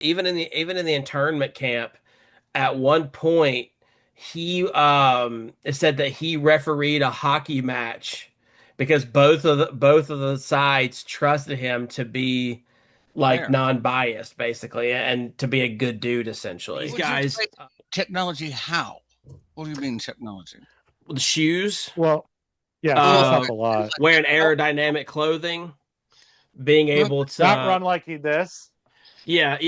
even in the internment camp, at one point he it said that he refereed a hockey match because both of the sides trusted him to be like Fair. non-biased basically and to be a good dude These essentially. Would you guys, say technology? How? What do you mean technology? The shoes, Well, yeah, shoes uh help a lot. wearing aerodynamic clothing, being Well, able Not to run like this. yeah,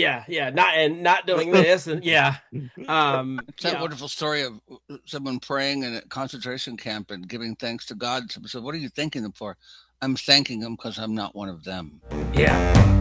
not doing this and yeah. it's that Yeah, wonderful story of someone praying in a concentration camp and giving thanks to God. So, what are you thanking them for? I'm thanking them because I'm not one of them. yeah.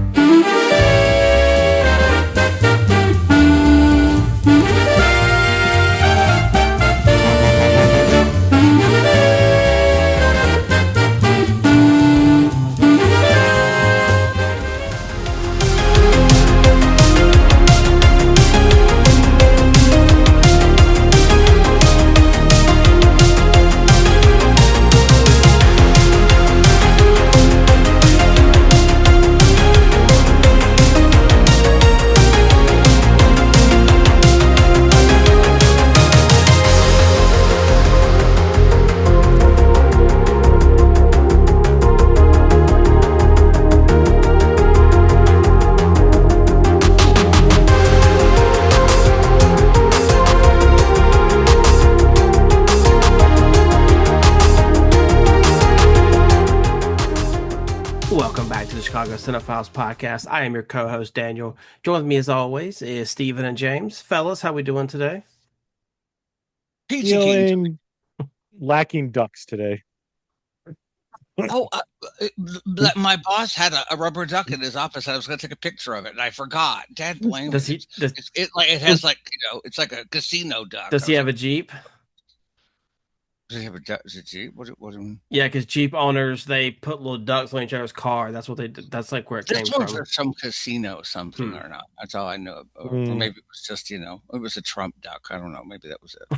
Welcome back to the Chicago Cinephiles podcast. I am your co-host Daniel. Joined with me as always is Stephen and James. Fellas, how we doing today? Peachy keen. Feeling lacking ducks today. Oh, my boss had a rubber duck in his office. And I was going to take a picture of it, and I forgot. Dad blame Does me. he does, It has like it's like a casino duck. does I he was have a like, Jeep? does he have a duck? Is it Jeep? What do you mean? Yeah, because Jeep owners they put little ducks on each other's car. That's what they did. That's like where it This came was from. some casino something Hmm. or not. That's all I know. Or Mm. maybe it was just it was a Trump duck. I don't know. Maybe that was it.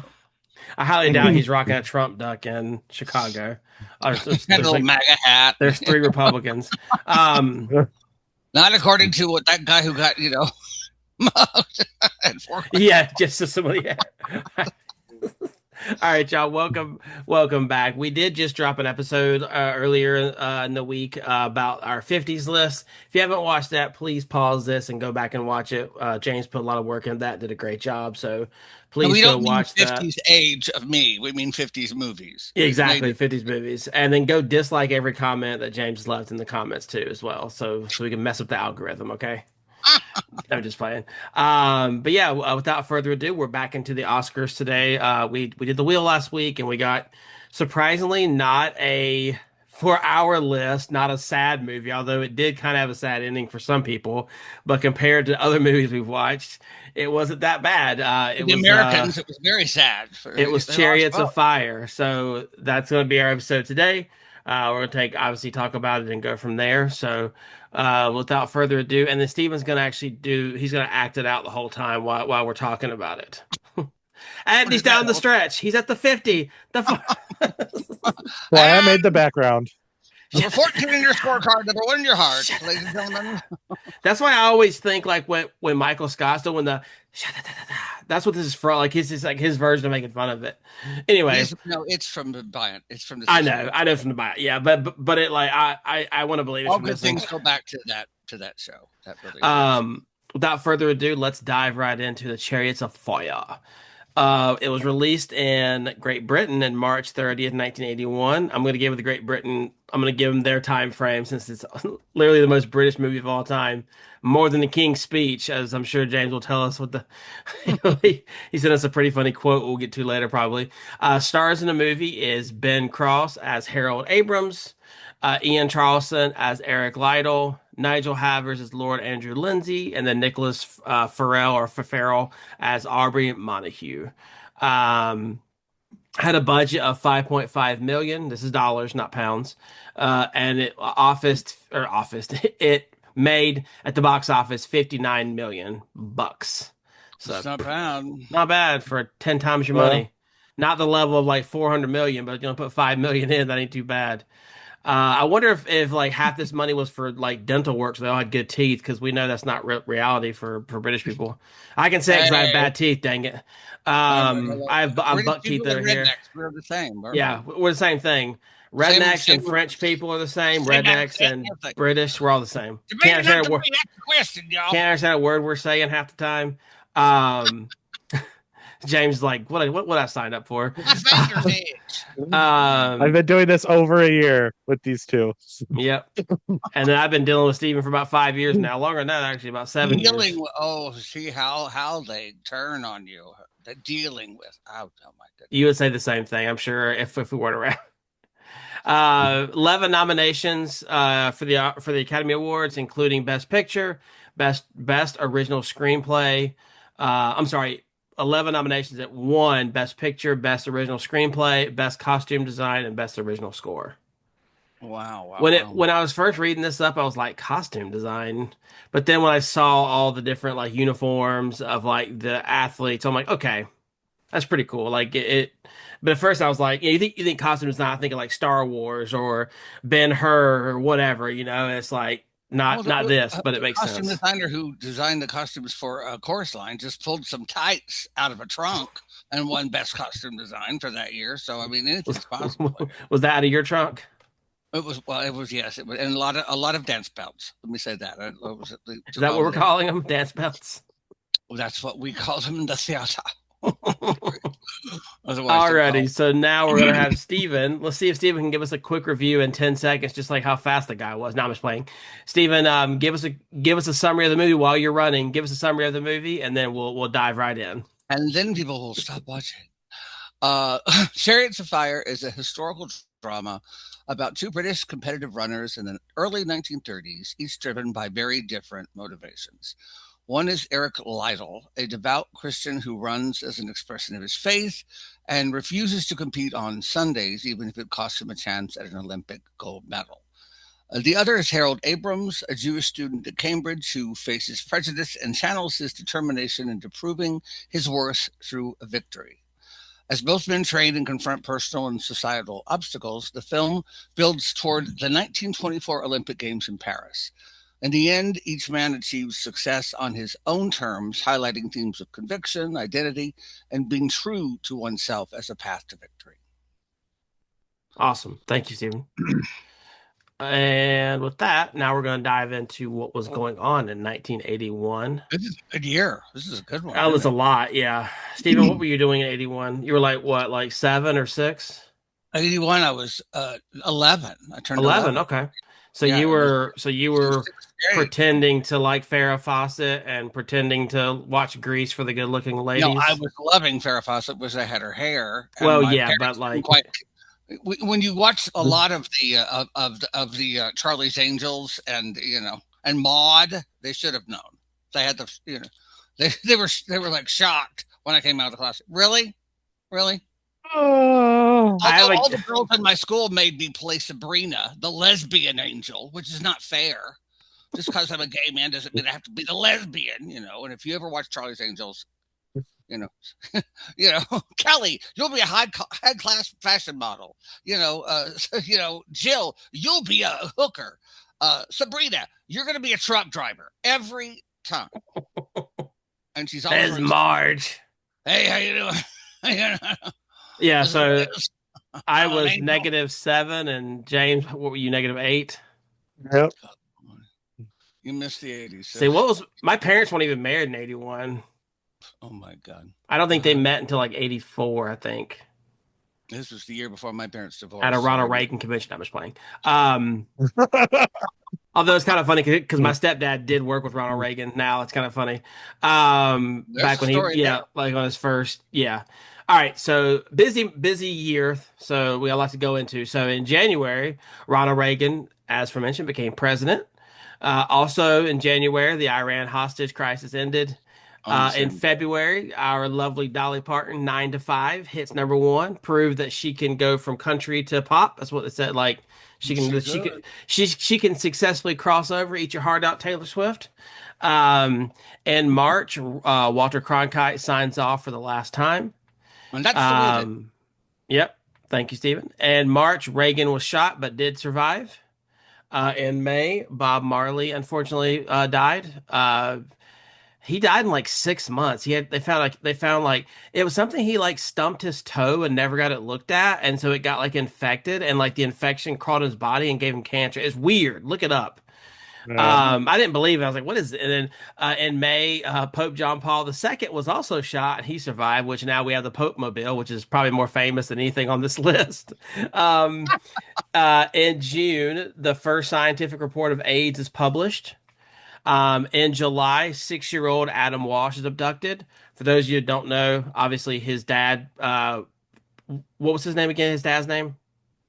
I highly doubt he's rocking a Trump duck in Chicago. Had a little MAGA hat. There's three Republicans. Um, Not according to what that guy who got mugged had yeah, just so somebody. All right, y'all. Welcome back. We did just drop an episode earlier in the week about our 50s list. If you haven't watched that, please pause this and go back and watch it. James put a lot of work in that, did a great job. So please we go don't mean watch that. 50s age of me. We mean 50s movies. Exactly, 50s movies. And then go dislike every comment that James left in the comments too as well. So we can mess up the algorithm, okay? I'm just playing. But yeah, without further ado, we're back into the Oscars today. We did the wheel last week, and we got surprisingly not a for our list, not a sad movie, although it did kind of have a sad ending for some people. But compared to other movies we've watched, it wasn't that bad. The Americans, it was very sad. It was Chariots of Fire. So that's going to be our episode today. We're going to obviously talk about it and go from there. So without further ado, and then Steven's going to he's going to act it out the whole time while we're talking about it. And he's down the stretch. He's at the 50. Well, I made the background. Number 14 in your scorecard, number 1 in your heart, ladies and gentlemen. That's why I always think like when Michael Scott's doing the that's what this is for. Like his like his version of making fun of it. Anyway, no, it's from the Bion. It's from the. I know from the Bion. Yeah, but it like I want to believe all good things go back to that show. That really. Without further ado, let's dive right into the Chariots of Fire. It was released in Great Britain in March 30th, 1981. I'm going to give them their time frame since it's literally the most British movie of all time. More than the King's Speech, as I'm sure James will tell us what he sent us a pretty funny quote we'll get to later probably. Stars in the movie is Ben Cross as Harold Abrams, Ian Charleston as Eric Lytle, Nigel Havers as Lord Andrew Lindsay, and then Nicholas Farrell as Aubrey Montague. Had a budget of 5.5 million. This is dollars, not pounds. And it it made at the box office 59 million bucks. So it's not bad. Not bad for 10 times your money. Not the level of like 400 million, but put 5 million in, that ain't too bad. I wonder if like half this money was for like dental work, so they all had good teeth, because we know that's not reality for British people. I can say it because I have Hey, bad teeth. Dang it. hello. I have British buck teeth people that and are here. rednecks, we're the same, bro. Yeah, we're the same thing. Same, Rednecks same, and French people are the same. same Rednecks accent, and everything. British, we're all the same. Tomato, not tomato, that's the question, y'all. Can't understand a word we're saying half the time. Um, James is like, what I signed up for? My finger's itch. I've Um, been doing this over a year with these two. yep. And then I've been dealing with Steven for about 5 years now, longer than that, actually, about 7 years. Dealing with, see how they turn on you. The dealing with, oh my You goodness. would say the same thing, I'm sure, if we weren't around. 11 nominations for the Academy Awards, including Best Picture, Best Original Screenplay. I'm sorry, 11 nominations that won Best Picture, Best Original Screenplay, Best Costume Design, and Best Original Score. Wow, wow, wow. When I was first reading this up, I was like, costume design. But then when I saw all the different like uniforms of like the athletes, I'm like, okay, that's pretty cool. But at first I was like, you think costume design, I think of like Star Wars or Ben-Hur or whatever, It's like Well, not this, but it the makes costume sense. designer who designed the costumes for Chorus Line just pulled some tights out of a trunk and won Best Costume Design for that year. So I mean, Was anything's possible. was that out of your trunk? It was well, it was yes, it was, and a lot of dance belts. Let me say that. It was, they Is took that all what we're the calling them? Dance belts? That's what we call them in the theater. Otherwise, they're Alrighty, called. so now we're gonna have Steven. Let's see if Steven can give us a quick review in 10 seconds, just like how fast the guy was. Now I'm just playing. Steven, give us a summary of the movie while you're running. Give us a summary of the movie, and then we'll dive right in. And then people will stop watching. Chariots of Fire is a historical drama about two British competitive runners in the early 1930s, each driven by very different motivations. One is Eric Liddell, a devout Christian who runs as an expression of his faith and refuses to compete on Sundays, even if it costs him a chance at an Olympic gold medal. The other is Harold Abrams, a Jewish student at Cambridge who faces prejudice and channels his determination into proving his worth through a victory. As both men train and confront personal and societal obstacles, the film builds toward the 1924 Olympic Games in Paris. In the end, each man achieves success on his own terms, highlighting themes of conviction, identity, and being true to oneself as a path to victory. Awesome. Thank you, Steven. And with that, now we're going to dive into what was going on in 1981. This is a good year. This is a good one, That was a isn't lot, yeah. Steven, what were you doing in 81? You were like what, like 7 or 6? it? 81, I was 11. I turned 11, 11. okay. Yeah, it was So you so were sixth grade. pretending to like Farrah Fawcett and pretending to watch Grease for the good-looking No, I ladies. was loving Farrah Fawcett because I had her hair, and Well, my yeah, but parents didn't like, quite. When you watch a lot of the Charlie's Angels and Maude, they should have known. They had they were like shocked when I came out of the class. Really, really. Oh, I have Although a all the girls in my school made me play Sabrina, the lesbian angel, which is not fair. Just because I'm a gay man doesn't mean I have to be the lesbian. And if you ever watch Charlie's Angels, you know, Kelly, you'll be a high class fashion model. Jill, you'll be a hooker. Sabrina, you're going to be a truck driver every time. And she's always There's Marge. hey, how you doing? Yeah, This is so Liz. I I'm an was angel. -7, and James, what were you, -8? yep. You missed the 80s. See, my parents weren't even married in 81. Oh my God. I don't think they met until like 84, I think, This was the year before my parents at a divorced. So Ronald Reagan convention. I'm just playing. Although it's kind of funny because my stepdad did work with Ronald Reagan. Now it's kind of funny. there's Back a when story there. like on his first, yeah. All right, so busy year. So we got a lot to go into. So in January, Ronald Reagan, as aforementioned, became president. Also in January, the Iran hostage crisis ended. On the In same day. February, our lovely Dolly Parton, 9 to 5, hits #1, proved that she can go from country to pop. That's what it said. Like she can successfully cross over, eat your heart out, Taylor Swift. In March, Walter Cronkite signs off for the last time. And that's the real deal. Um, yep, Thank you, Stephen. In March, Reagan was shot but did survive. In May, Bob Marley unfortunately died. He died in like 6 months. They found like it was something he like stumped his toe and never got it looked at, and so it got like infected, and like the infection crawled in his body and gave him cancer. It's weird. Look it up. Yeah. I didn't believe it. I was like, "What is it?" And then in May, Pope John Paul II was also shot, and he survived. Which now we have the Pope Mobile, which is probably more famous than anything on this list. Um, in June, the first scientific report of AIDS is published. In July, 6-year-old Adam Walsh is abducted. For those of you who don't know, obviously his dad, what was his name again? His dad's name?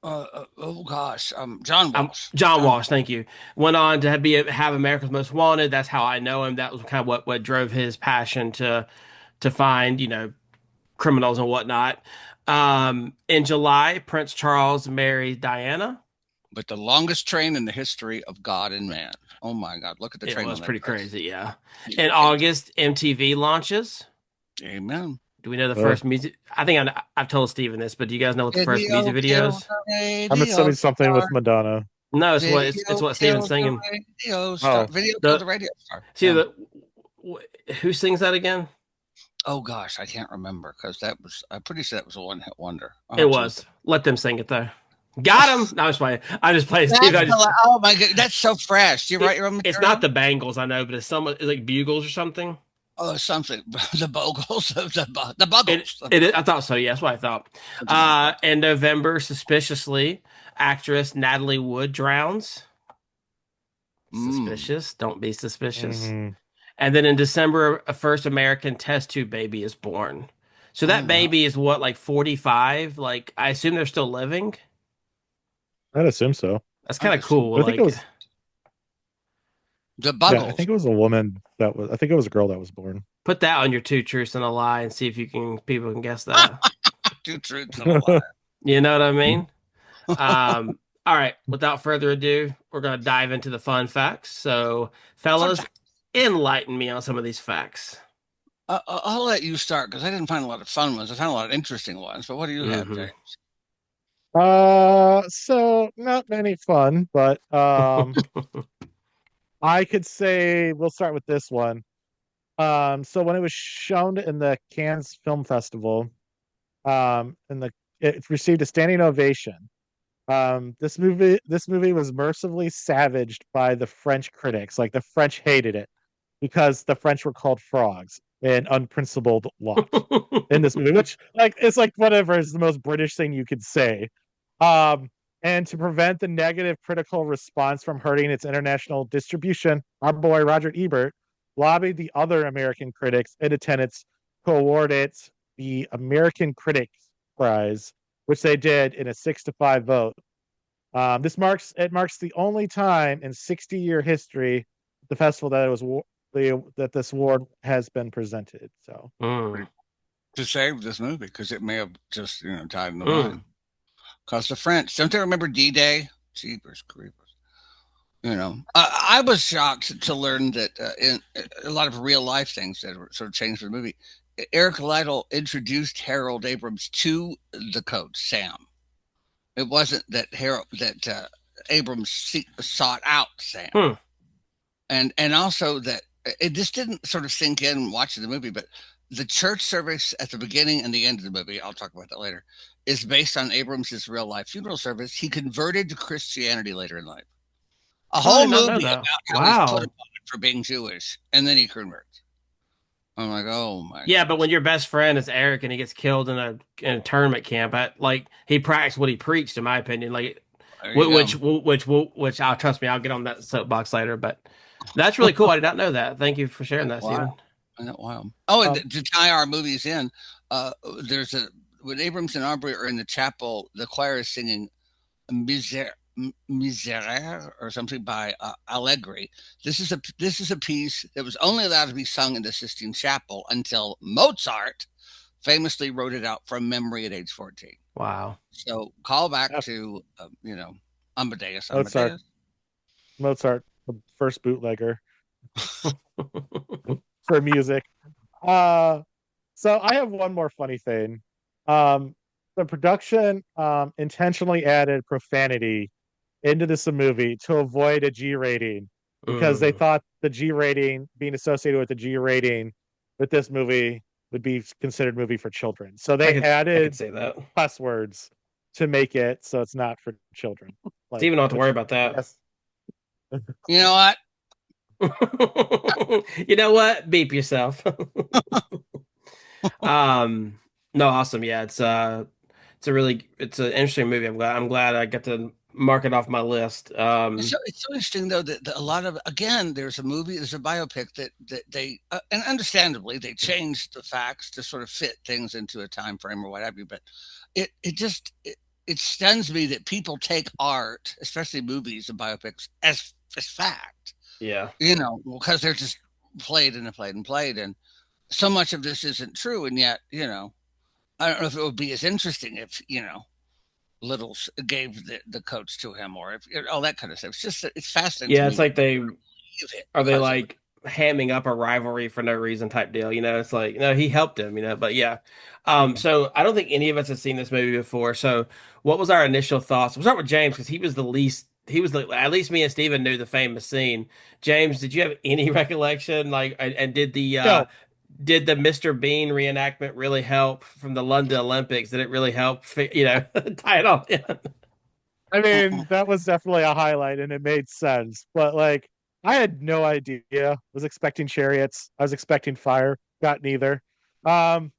Oh gosh, John Walsh. John Walsh, thank you. Went on to have America's Most Wanted. That's how I know him. That was kind of what drove his passion to find, criminals and whatnot. In July, Prince Charles married Diana. But the longest train in the history of God and man. Oh my God! Look at the It train was on that pretty track. crazy, yeah. In August, MTV launches. Amen. Do we know the Uh, first music? I think I've told Steven this, but do you guys know what the first Video music video killed is? the I'm radio assuming something with star. Madonna. No, it's Video what Steven's killed the singing. radio star. Oh, Video killed the The radio star. see Yeah. the who sings that again? Oh gosh, I can't remember because that was. I'm pretty sure that was a one-hit wonder. I'll It have to look was. Let them sing it though. Got him. No, I'm just playing. I'm just playing Steven. Oh my God, that's so fresh. You write your own It's material? not the Bangles, I know, but it's like Bugles or something. Oh, something. The Bogles, the It Buggles. it is, I thought so. Yeah, that's what I thought. In November, suspiciously, actress Natalie Wood drowns. Mm. Suspicious. Don't be suspicious. hmm And then in December, a first American test tube baby is born. So Oh that wow. baby is what, like 45? Like, I assume they're still living. I'd assume so. That's I kind of just cool. But I think it Like, was, the yeah, I Buggles. think it was a woman I think it was a girl that was born. put that on your two truths and a lie and see if people can guess that. Two truths and a lie. You know what I mean? All right. Without further ado, we're gonna dive into the fun facts. So, Fun fellas, fact. enlighten me on some of these facts. I'll let you start because I didn't find a lot of fun ones. I found a lot of interesting ones. But what do you have, Hmm James? So not many fun, but I could say we'll start with this one. So when it was shown in the Cannes Film Festival, it received a standing ovation. This movie was mercifully savaged by the French critics. Like the French hated it because the French were called frogs and unprincipled lot in this movie, which like it's like whatever is the most British thing you could say. Um, and to prevent the negative critical response from hurting its international distribution, our boy Roger Ebert lobbied the other American critics in attendance to award it the American Critics Prize, which they did in a 6-5 vote. This marks the only time in 60-year history the festival that it was that this award has been presented. So Mm, To save this movie because it may have just died in the mm. wine. Because the French don't they remember D-Day? Jeepers creepers. I was shocked to learn that in a lot of real life things that were sort of changed for the movie. Eric Lytle introduced Harold Abrams to the coach Sam. It wasn't that Abrams sought out Sam, Hmm. and also that it just didn't sort of sink in watching the movie. But the church service at the beginning and the end of the movie, I'll talk about that later, is based on Abrams's real life funeral service. He converted to Christianity later in life. A Oh, I whole did not know movie that. about how he's put Wow. upon for being Jewish, and then he converts. I'm like, oh my Yeah, but goodness. when your best friend is Eric and he gets killed in a tournament camp, like he practiced what he preached, in my opinion. Like, There you which I'll trust me, I'll get on that soapbox later. But that's really cool. I did not know that. Thank you for sharing that, go. Stephen. Wow. Oh, and um, to tie our movies in, uh, there's a when Abrams and Aubrey are in the chapel, the choir is singing Miserere or something by Allegri. This is a piece that was only allowed to be sung in the Sistine Chapel until Mozart famously wrote it out from memory at age 14. Wow. So call back yeah, to Amadeus. Mozart, Amadeus. Mozart, the first bootlegger for music. Uh, so I have one more funny thing. Um, the production intentionally added profanity into this movie to avoid a G rating because they Mm, thought the G rating being associated with the G rating with this movie would be considered movie for children. So they I could added say that. cuss words to make it so it's not for children. Like, Steven don't have to worry which about I that. guess You know what? You know what? Beep yourself. Um, no, awesome. Yeah, it's an interesting movie. I'm glad I got to mark it off my list. It's so interesting though that a lot of, again, there's a biopic that they and understandably they changed the facts to sort of fit things into a time frame or what have you. But it stuns me that people take art, especially movies and biopics, as fact. yeah. Because they're just played and played and played, and so much of this isn't true, and yet I don't know if it would be as interesting if Littles gave the coach to him, or if all that kind of stuff. It's just it's fascinating to Yeah, it's me that like they give it are they because of it. like hamming up a rivalry for no reason type deal, It's like, no, he helped him, but yeah. So I don't think any of us have seen this movie before. So what was our initial thoughts? We'll start with James because at least me and Steven knew the famous scene. James, did you have any recollection? Like, and no. did the Mr. Bean reenactment really help from the London Olympics? Did it really help, tie it all in? I Uh-uh. mean, that was definitely a highlight and it made sense. But like I had no idea. Was expecting chariots. I was expecting fire. Got neither. Um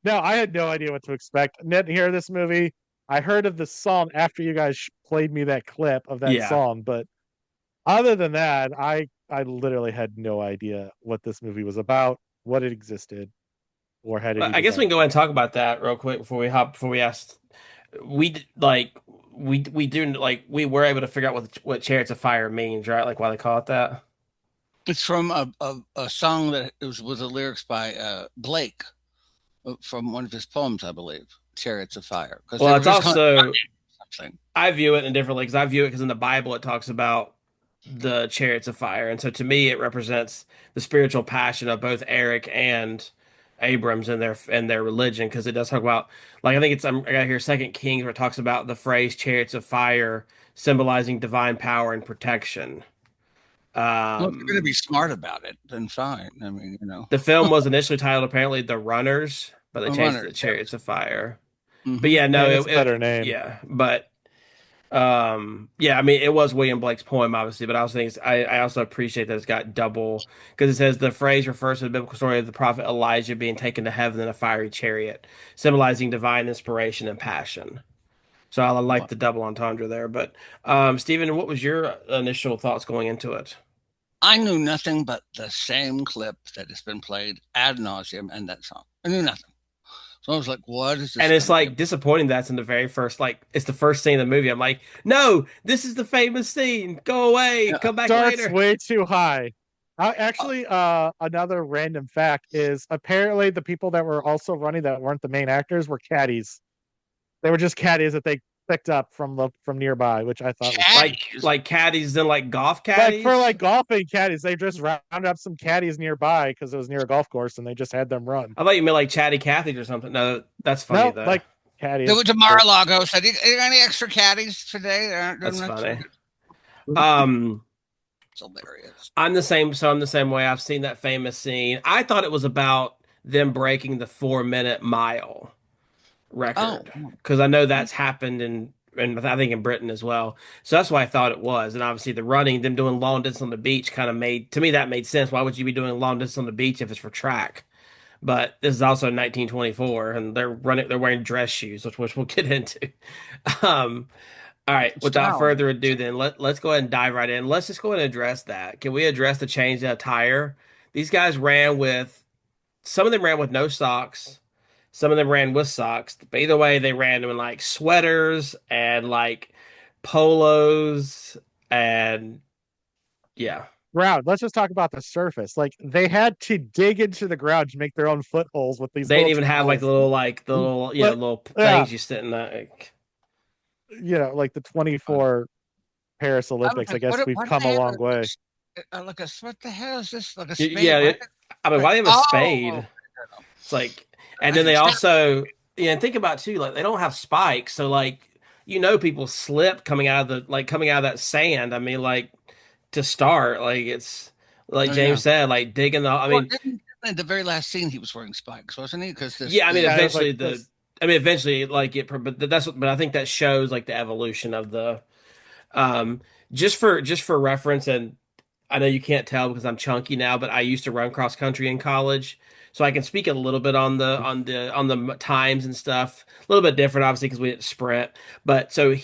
no, I had no idea what to expect. Didn't hear this movie. I heard of the song after you guys played me that clip of that Yeah. song, but other than that, I literally had no idea what this movie was about, what it existed, or had Well, any I guess we can desire go ahead and to. talk about that real quick before we ask. We were able to figure out what Chariots of Fire means, right? Like why they call it that. It's from a song that was the lyrics by Blake from one of his poems, I believe, "Chariots of Fire," because they Well, were it's just kind also of something. I view it in different because I view it because in the Bible it talks about the Chariots of Fire, and so to me it represents the spiritual passion of both Eric and Abrams and their religion because it does talk about like I think I got here Second Kings where it talks about the phrase Chariots of Fire symbolizing divine power and protection. Well, if you're going to Um, be smart about it, then fine. I mean, the film was initially titled apparently The Runners, but they changed it to runners, Chariots yes. of Fire. But Hmm. yeah, I no, mean, it's a better name. yeah, but yeah, I mean, it was William Blake's poem, obviously, but I also appreciate that it's got double because it says the phrase refers to the biblical story of the prophet Elijah being taken to heaven in a fiery chariot, symbolizing divine inspiration and passion. So I like Well, the double entendre there. But Stephen, what was your initial thoughts going into it? I knew nothing but the same clip that has been played ad nauseum and that song. I knew nothing. So I was like, what is this And it's going to be like about? disappointing that's in the very first, like it's the first scene of the movie. I'm like, no, this is the famous scene. Go away, Yeah. come back Starts later. way too high. Uh, Actually, another random fact is apparently the people that were also running that weren't the main actors were caddies. They were just caddies that they picked up from nearby, which I thought was funny. caddies. Like caddies, then like golf Like for caddies. like golfing caddies, they just rounded up some caddies nearby because it was near a golf course, and they just had them run. I thought you meant like chatty Cathy or something. No, that's funny No, though. like They caddies. went to But Mar-a-Lago. Said, "You got any extra caddies today? They aren't doing That's much." funny. It's Um, hilarious. I'm the same. So I'm the same way. I've seen that famous scene. I thought it was about them breaking the 4 minute mile Oh, record because I know that's happened and I think in Britain as well. So that's why I thought it was. And obviously the running, them doing long distance on the beach kind of made to me that made sense. Why would you be doing long distance on the beach if it's for track? But this is also 1924 and they're wearing dress shoes, which we'll get into. Um, all right, without style. further ado, then let's go ahead and dive right in. Let's just go ahead and address that. Can we address the change in attire? These guys ran with some of them ran with no socks, some of them ran with socks. But either way, they ran in like sweaters and like polos and yeah. ground. Let's just talk about the surface. Like they had to dig into the ground to make their own footholds with these They didn't little even have tools. the little But little yeah, things you sit in like. like the Uh, 24 Paris I was Olympics. I like, guess we've what do come they a have? long way. Like a what the hell is this? Like a spade? Yeah, What? I mean, why do they have a Oh, spade? It's like, and I then can they tell. also Yeah, and think about too, like they don't have spikes, so like people slip coming out of coming out of that sand. I mean, like to start, like it's like Oh James yeah. said, like digging the. I Well, mean, in the very last scene, he was wearing spikes, wasn't he? Because yeah, I mean, Yeah, it was like eventually this. like but I think that shows like the evolution of the um just for reference, and I know you can't tell because I'm chunky now, but I used to run cross country in college, so I can speak a little bit on the times and stuff. A little bit different, obviously, because we didn't sprint. But so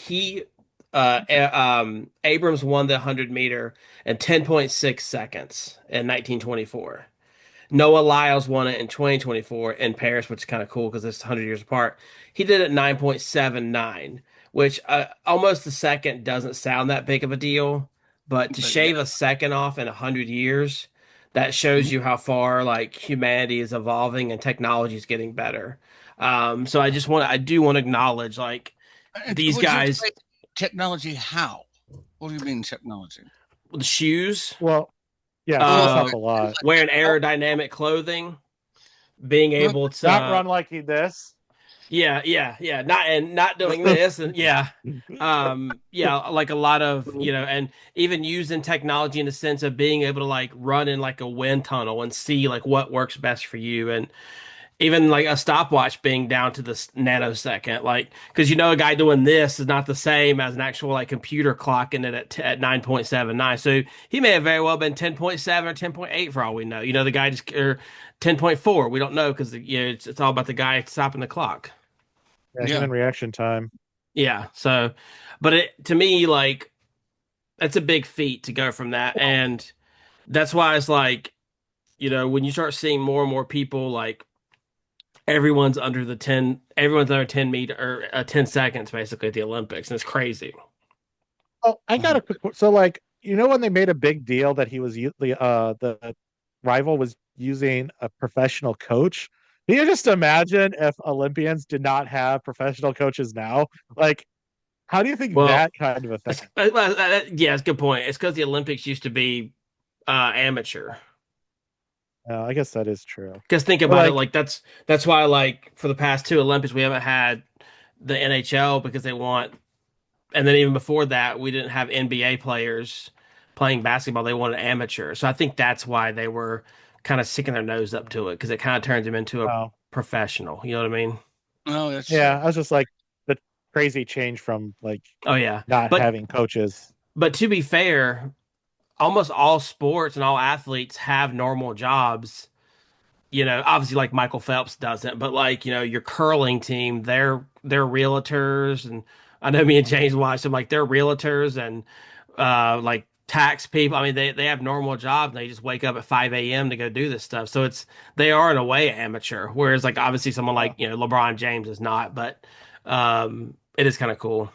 Abrams won the 100 meter in 10.6 seconds in 1924. Noah Lyles won it in 2024 in Paris, which is kind of cool because it's 100 years apart. He did it 9.79, which almost a second doesn't sound that big of a deal, but to but yeah. shave a second off in 100 years, that shows Mhm. you how far like humanity is evolving and technology is getting better. So I do want to acknowledge like And these would you guys, explain technology how? What do you mean technology? the shoes, Well, yeah, shoes Well, help uh, a lot. wearing aerodynamic clothing, being like, able Not to run like this. Yeah, yeah, yeah. Not doing this and yeah. Yeah, like a lot of, and even using technology in the sense of being able to like run in like a wind tunnel and see like what works best for you and even like a stopwatch being down to the nanosecond like because a guy doing this is not the same as an actual like computer clocking it at 9.79. So he may have very well been 10.7 or 10.8 for all we know. The guy just or 10.4. We don't know because it's all about the guy stopping the clock. Yeah, yeah. human reaction time. Yeah. So, but to me, like, that's a big feat to go from that. And that's why it's like, when you start seeing more and more people, like, everyone's under 10 meter or 10 seconds basically at the Olympics. And it's crazy. Oh, I got Mhm. a quick. So, like, when they made a big deal that the rival was using a professional coach. Can you just imagine if Olympians did not have professional coaches now? Like, how do you think Well, that kind of a thing? yeah, it's a good point. It's because the Olympics used to be amateur. I guess that is true. Because think But about it, like, like that's why like for the past two Olympics we haven't had the NHL because they want. And then even before that, we didn't have NBA players playing basketball. They wanted amateur. So I think that's why they were kind of sticking their nose up to it because it kind of turns them into a oh, professional. You know what I mean? Oh, that's yeah, true. I was just like the crazy change from like Oh yeah. not But having coaches. but to be fair, almost all sports and all athletes have normal jobs. Obviously like Michael Phelps doesn't, but like, your curling team, they're realtors and I know me and James watched them like they're realtors and like tax people. I mean they have normal jobs and they just wake up at 5 a.m. to go do this stuff. So they are in a way amateur. Whereas like obviously someone Uh, like, LeBron James is not, but it is kind of cool.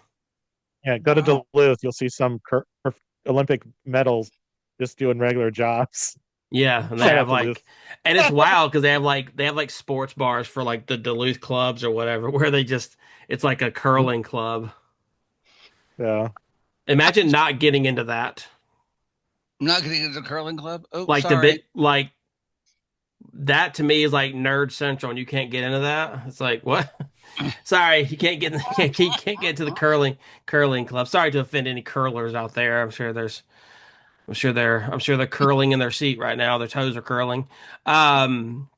yeah, go to Wow. Duluth, you'll see some Olympic medals just doing regular jobs. Yeah, and they Shout have out Duluth. like, and it's wild because they have like sports bars for like the Duluth clubs or whatever, where it's like a curling club. Yeah. Imagine not getting into that, I'm not getting into the curling club. Oh, like the sorry. bit, like that to me is like nerd central, and you can't get into that. It's like what? Sorry, you can't get you can't get to the curling club. Sorry to offend any curlers out there. I'm sure they're curling in their seat right now. Their toes are curling. Um,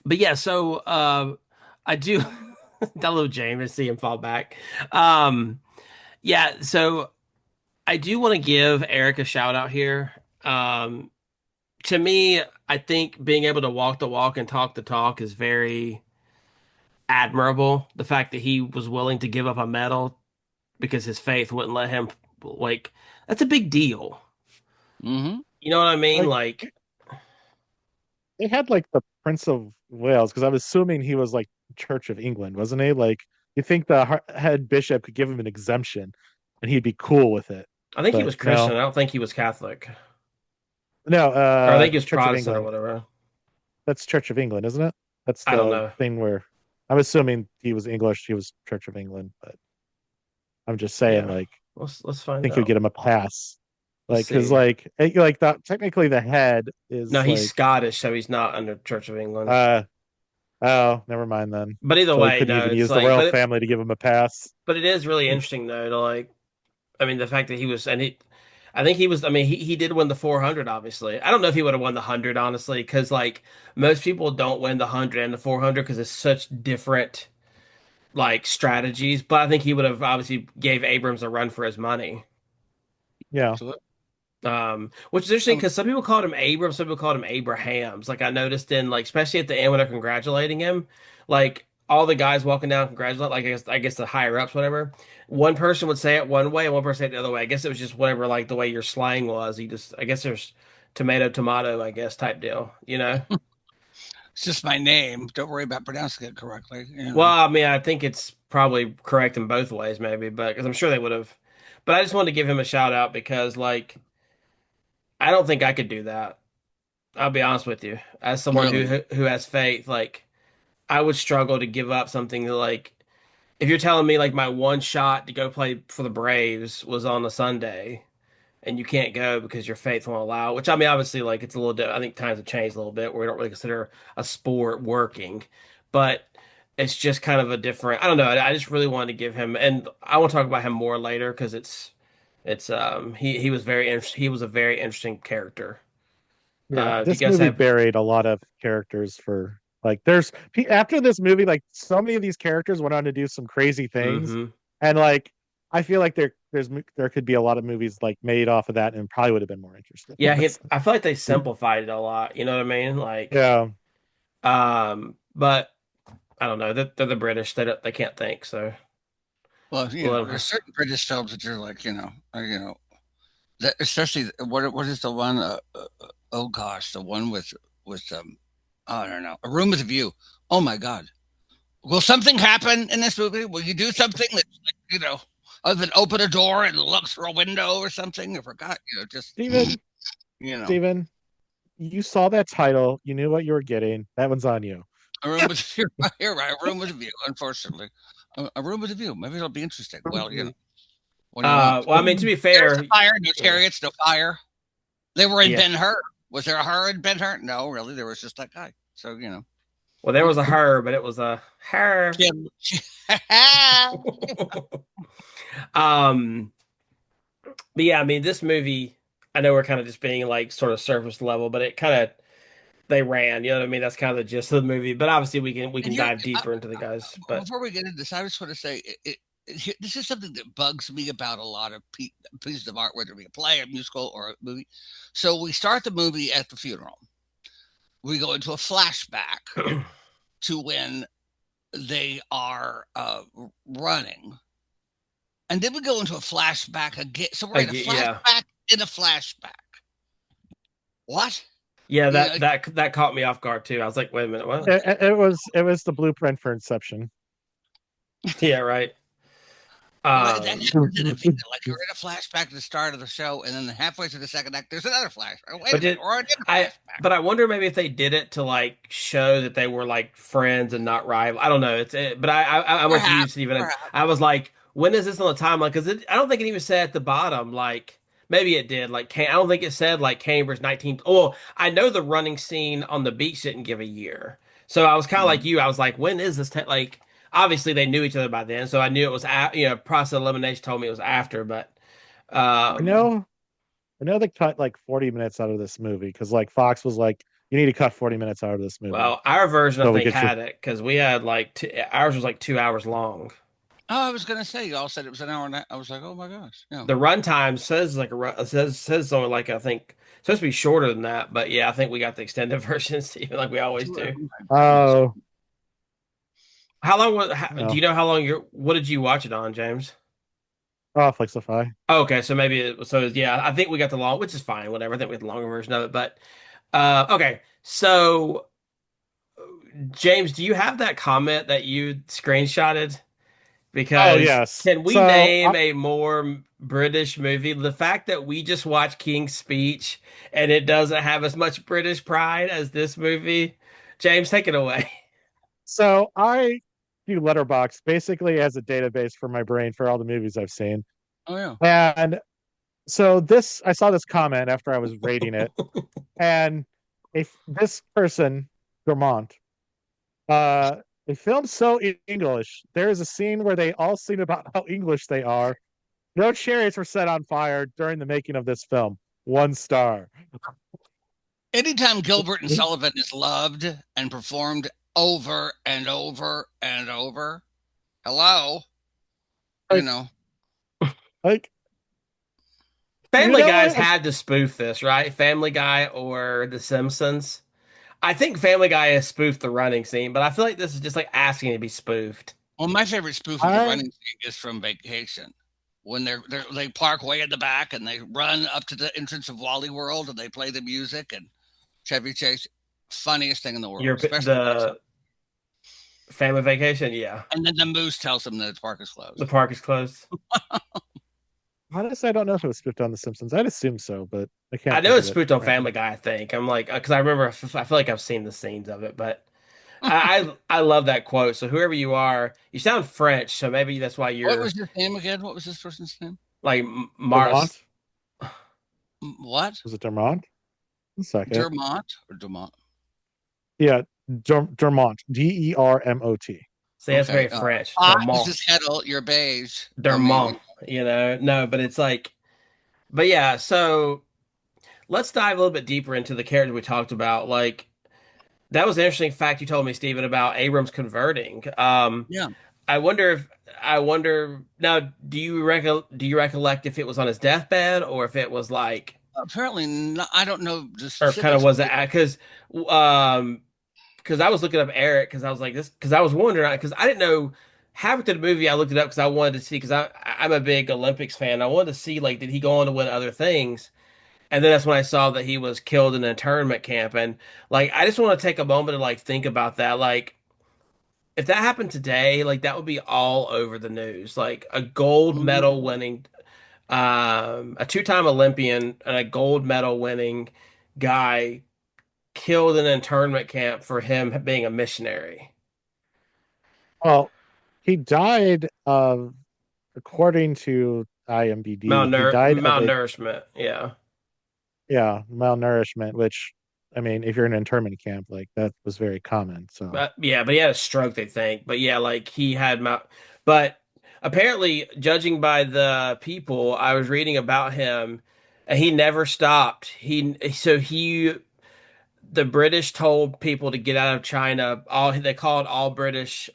but yeah, so I do. I love James. I see him fall back. Um, yeah, so I do want to give Eric a shout out here. Um, to me, I think being able to walk the walk and talk the talk is very admirable. The fact that he was willing to give up a medal because his faith wouldn't let him, like, that's a big deal. Hmm. You know what I mean? Like Like, they had like the Prince of Wales because I'm assuming he was like Church of England, wasn't he? Like you think the head bishop could give him an exemption and he'd be cool with it. I think he But was Christian. no. I don't think he was Catholic, No, or I think he was Church of Protestant or England. whatever. That's Church of England, isn't it? That's I don't the know. thing where I'm assuming he was English, he was Church of England, but I'm just saying Yeah, like let's I find think you'd out. get him a pass. Let's Like cuz see. like that technically the head No, is he's like Scottish, so he's not under Church of England. uh Oh, never mind then. But either So he way, couldn't no, even it's use the like, royal family to give him a pass. but it is really interesting though to like, I mean, the fact that he was, and he, I think he was, I mean, he did win the 400, obviously. I don't know if he would have won the 100, honestly, because like most people don't win the 100 and the 400 because it's such different like strategies. But I think he would have obviously gave Abrams a run for his money. Yeah. So, Which is interesting um, because some people called him Abrams, some people called him Abrahams. Like I noticed in like especially at the end when they're congratulating him, like all the guys walking down congratulate, like I guess the higher ups, whatever. One person would say it one way and one person say it the other way. I guess it was just whatever like the way your slang was. You just I guess there's tomato, I guess type deal, you know? it's just my name. Don't worry about pronouncing it correctly. Well, I mean, I think it's probably correct in both ways, maybe, but because I'm sure they would have. But I just wanted to give him a shout out because like I don't think I could do that. I'll be honest with you. As someone Really. who has faith, like I would struggle to give up something that, like if you're telling me like my one shot to go play for the Braves was on a Sunday and you can't go because your faith won't allow, which I mean obviously like it's a little I think times have changed a little bit where we don't really consider a sport working, but it's just kind of a different I don't know. I just really wanted to give him and I want to talk about him more later because it's he was very interesting. He was a very interesting character. Yeah. Do you This guys movie have buried a lot of characters for like after this movie, like so many of these characters went on to do some crazy things. hmm And like I feel like there could be a lot of movies like made off of that and probably would have been more interesting. Yeah, I feel like they simplified it a lot. You know what I mean? Like, Yeah. but I don't know. They're the British. They can't think. So Well, we'll let there's 'em- certain British films that you're like, that, especially what is the one? Oh gosh, the one with I don't know, A Room with a View. Oh my God, will something happen in this movie? Will you do something that's like, other than open a door and look through a window or something? I forgot, just Steven, you know, Steven, you saw that title, you knew what you were getting. That one's on you. A Room with a View. You're right, A Room with a View. Unfortunately, a Room with a View. Maybe it'll be interesting. Well, what do you want? well, I mean, to be Chariots of fair, Fire, no yeah, chariots, no fire. They were in yeah. Ben-Hur. Was there a her in Ben-Hur? No, really. There was just that guy. So, Well, there was a her, but it was a her. Jim. um, but yeah, I mean, this movie. I know we're kind of just being like sort of surface level, but it kind of they ran. You know what I mean? That's kind of the gist of the movie. But obviously, we and can dive deeper into the guys. But before we get into this, I just want to say this is something that bugs me about a lot of pieces of art, whether it be a play, a musical, or a movie. So we start the movie at the funeral. We go into a flashback to when they are running. And then we go into a flashback again. So we're in a yeah. flashback in a flashback. What? Yeah, You know, that caught me off guard too. I was like, wait a minute, what? It was the blueprint for Inception. Yeah, right. that happens Um, in a video. Like you're in a flashback at the start of the show, and then halfway through the second act, there's another flash. Oh, wait a but minute, did we're in a I? flashback. But I wonder maybe if they did it to like show that they were like friends and not rival. I don't know. But I'm with you, Perhaps, Stephen. And perhaps. I was like, when is this on the timeline? Because I don't think it even said at the bottom like. Maybe it did. Like, I don't think it said like Cambridge 19. Oh, I know the running scene on the beach didn't give a year. So I was kind of like Mhm. you. I was like, when is this? Like, obviously they knew each other by then, so I knew it was. Process of elimination told me it was after, but I um, know I know they cut like 40 minutes out of this movie because like Fox was like, you need to cut 40 minutes out of this movie. well, our version I So we think get you had it because we had like ours was like 2 hours long. Oh, I was gonna say y'all said it was an hour and a half. I was like, oh my gosh, The runtime says like says only like I think it's supposed to be shorter than that, but yeah, I think we got the extended version, Stephen, like we always Oh do. my goodness. oh How long was? Do no. you know how long you're? What did you watch it on, James? Oh, Flixify. Oh, okay, so maybe yeah, I think we got the long, which is fine, whatever. I think we got the longer version of it, but okay. So James, do you have that comment that you screenshotted? Oh Because yes. can we So name a more British movie? The fact that we just watched King's Speech and it doesn't have as much British pride as this movie. James, take it away. I do Letterbox basically as a database for my brain for all the movies I've seen. Oh yeah. And so this I saw this comment after I was rating it, and if this person, Vermont, Uh, they filmed so English. There is a scene where they all sing about how English they are. No chariots were set on fire during the making of this film. 1 star. Anytime Gilbert and Sullivan is loved and performed over and over and over, hello, you Like, know. like you Family know Guys what? had to spoof this, right? Family Guy or The Simpsons. I think Family Guy has spoofed the running scene, but I feel like this is just like asking to be spoofed. Well, my favorite spoof of the I running scene is from Vacation. When they park way in the back and they run up to the entrance of Wally World and they play the music and Chevy Chase, funniest thing in the world, especially the first time. The Family Vacation, yeah. And then the moose tells them that the park is The closed. park is closed. honestly I don't know if it was spoofed on The Simpsons. I'd assume so, but I I can't know think it's of it spoofed on right Family now. Guy, I think. I'm like, because I remember, I feel like I've seen the scenes of it, but I love that quote. So whoever you are, you sound French, so maybe that's why What you're was his name again? What was this person's name? like Mars. Dermont? What? Was it Dermont? A second. Dermont or Dumont? Yeah, Dermont. Dermot. See, that's very Okay. French. This Dermont. is Heddle, you're beige. I Dermont, mean, no, but it's like, but yeah, so let's dive a little bit deeper into the character we talked about. Like, that was an interesting fact you told me, Stephen, about Abrams converting. yeah. I wonder if I wonder now. Do you recollect if it was on his deathbed or if it was like Apparently, not, I don't know the or kind of specifics. was it um because I was looking up Eric because I was like this because I was wondering because I didn't know halfway through the movie I looked it up because I wanted to see because I'm a big Olympics fan. I wanted to see like did he go on to win other things. And then that's when I saw that he was killed in an internment camp. And like, I just want to take a moment to like think about that. Like, if that happened today, like that would be all over the news. Like a gold medal Mhm. winning, a two-time Olympian and a gold medal winning guy killed in an internment camp for him being a missionary. Well, he died of, according to IMDb, he died of a, Malnourishment. Yeah. yeah, malnourishment, which, I mean, if you're in an internment camp, like that was very common. So, But yeah, but he had a stroke, they think. But yeah, like he had but apparently, judging by the people I was reading about him, he never stopped. The British told people to get out of China. All they called all British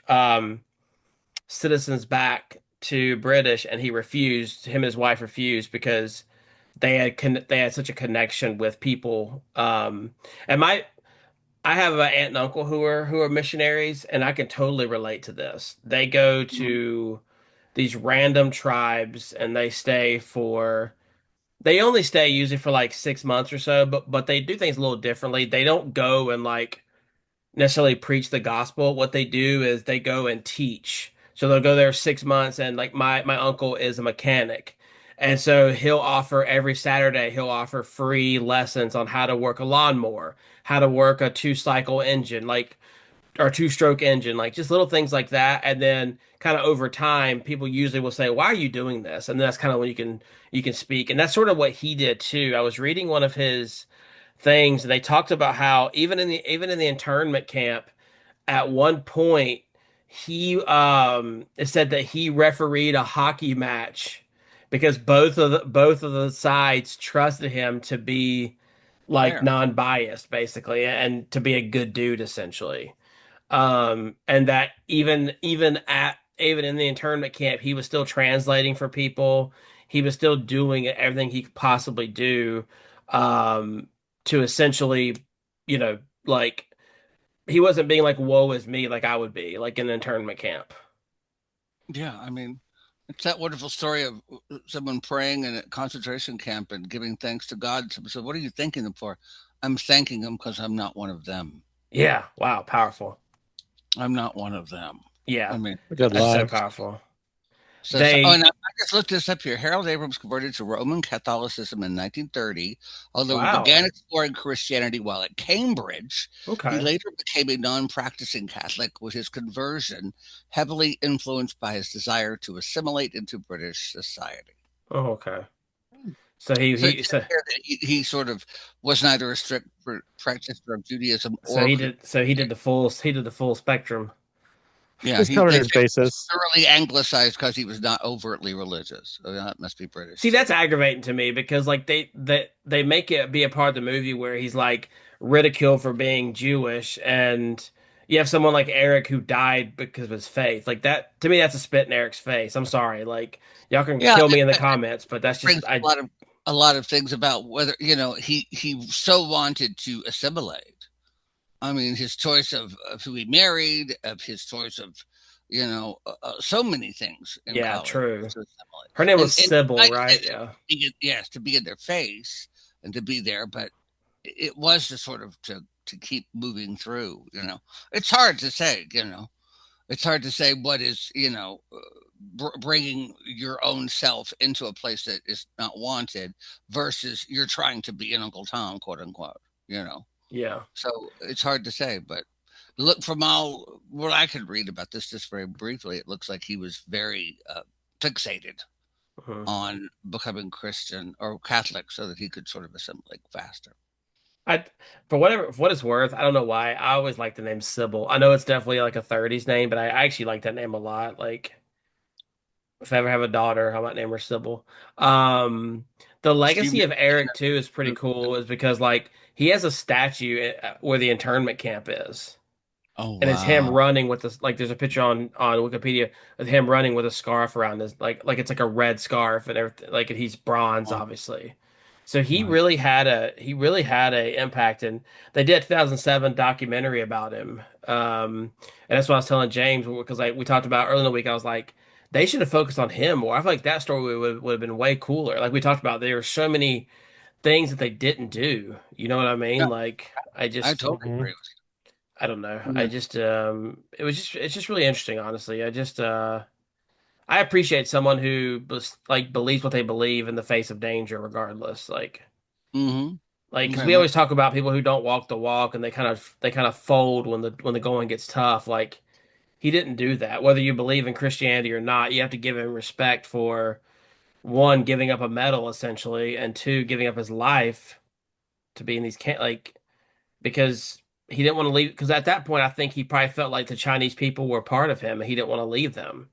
citizens back to British, and he refused. Him and his wife refused because they had such a connection with people. And my I have an aunt and uncle who are missionaries, and I can totally relate to this. They go to these random tribes and they only stay usually for like 6 months or so, but they do things a little differently. They don't go and like necessarily preach the gospel. What they do is they go and teach. So they'll go there 6 months, and like my uncle is a mechanic. And so every Saturday, he'll offer free lessons on how to work a lawnmower, how to work a two-cycle engine, like or two-stroke engine, like just little things like that. And then kind of over time, people usually will say, "Why are you doing this?" And that's kind of when you can speak. And that's sort of what he did too. I was reading one of his things, and they talked about how even in the internment camp, at one point, it said that he refereed a hockey match because both of the sides trusted him to be like Fair. non-biased, basically, and to be a good dude, essentially. And that even in the internment camp, he was still translating for people. He was still doing everything he could possibly do, um, to essentially, like he wasn't being like woe is me like I would be like in an internment camp. Yeah, I mean, it's that wonderful story of someone praying in a concentration camp and giving thanks to God. So, what are you thanking them for? I'm thanking them because I'm not one of them. Yeah, wow, powerful. I'm not one of them. I Yeah, mean, good that's so line. powerful. oh, They and I just looked this up here. Harold Abrams converted to Roman Catholicism in 1930, although he Wow. began exploring Christianity while at Cambridge. He Okay. later became a non-practicing Catholic, with his conversion heavily influenced by his desire to assimilate into British society. Oh, okay. So he So it he says so here that he sort of was neither a strict practicer of Judaism so or he Christian. did he did the full spectrum. Yeah, Just he covered they his say he was bases. thoroughly anglicized because he was not overtly religious. So that must be See, British that's too. aggravating to me because like they make it be a part of the movie where he's like ridiculed for being Jewish, and you have someone like Eric who died because of his faith. Like that to me, that's a spit in Eric's face. I'm sorry. Like y'all can Yeah, kill me in the comments, but that's brings just I a lot of things about whether he so wanted to assimilate. I mean, his choice of who he married, of his choice of so many things in yeah, college true. to assimilate, Her name was and Sybil, I say right? that Yeah. yes, to be in their face and to be there, but it was to sort of to keep moving through. It's hard to say. It's hard to say what is bringing your own self into a place that is not wanted versus you're trying to be an Uncle Tom, quote unquote. You know, Yeah. so it's hard to say, but look from all what I could read about this, just very briefly, it looks like he was very fixated Mhm. on becoming Christian or Catholic so that he could sort of assimilate faster. I for what it's worth, I don't know why. I always like the name Sybil. I know it's definitely like a 30s name, but I actually like that name a lot. Like if I ever have a daughter, I might name her Sybil. Um, the Do you legacy remember of Eric too is pretty seeing cool, is because like he has a statue where the internment camp is, Oh and it's him wow, running with this. Like there's a picture on Wikipedia of him running with a scarf around his like it's like a red scarf and everything. Like he's bronze, oh, obviously. So my he really had a impact, and they did a 2007 documentary about him. And that's what I was telling James because like we talked about earlier in the week. I was like, they should have focused on him more. I feel like that story would have been way cooler. Like we talked about, there were so many things that they didn't do. You know what I yeah, mean? Like I totally Hmm. agree I don't know. with I you. just it's just really interesting, honestly. I appreciate someone who like believes what they believe in the face of danger, regardless. Like because Okay, we well, always talk about people who don't walk the walk and they kind of fold when the going gets tough. Like he didn't do that. Whether you believe in Christianity or not, you have to give him respect for one, giving up a medal essentially, and two, giving up his life to be in these camp like because he didn't want to leave because at that point I think he probably felt like the Chinese people were part of him and he didn't want to leave them.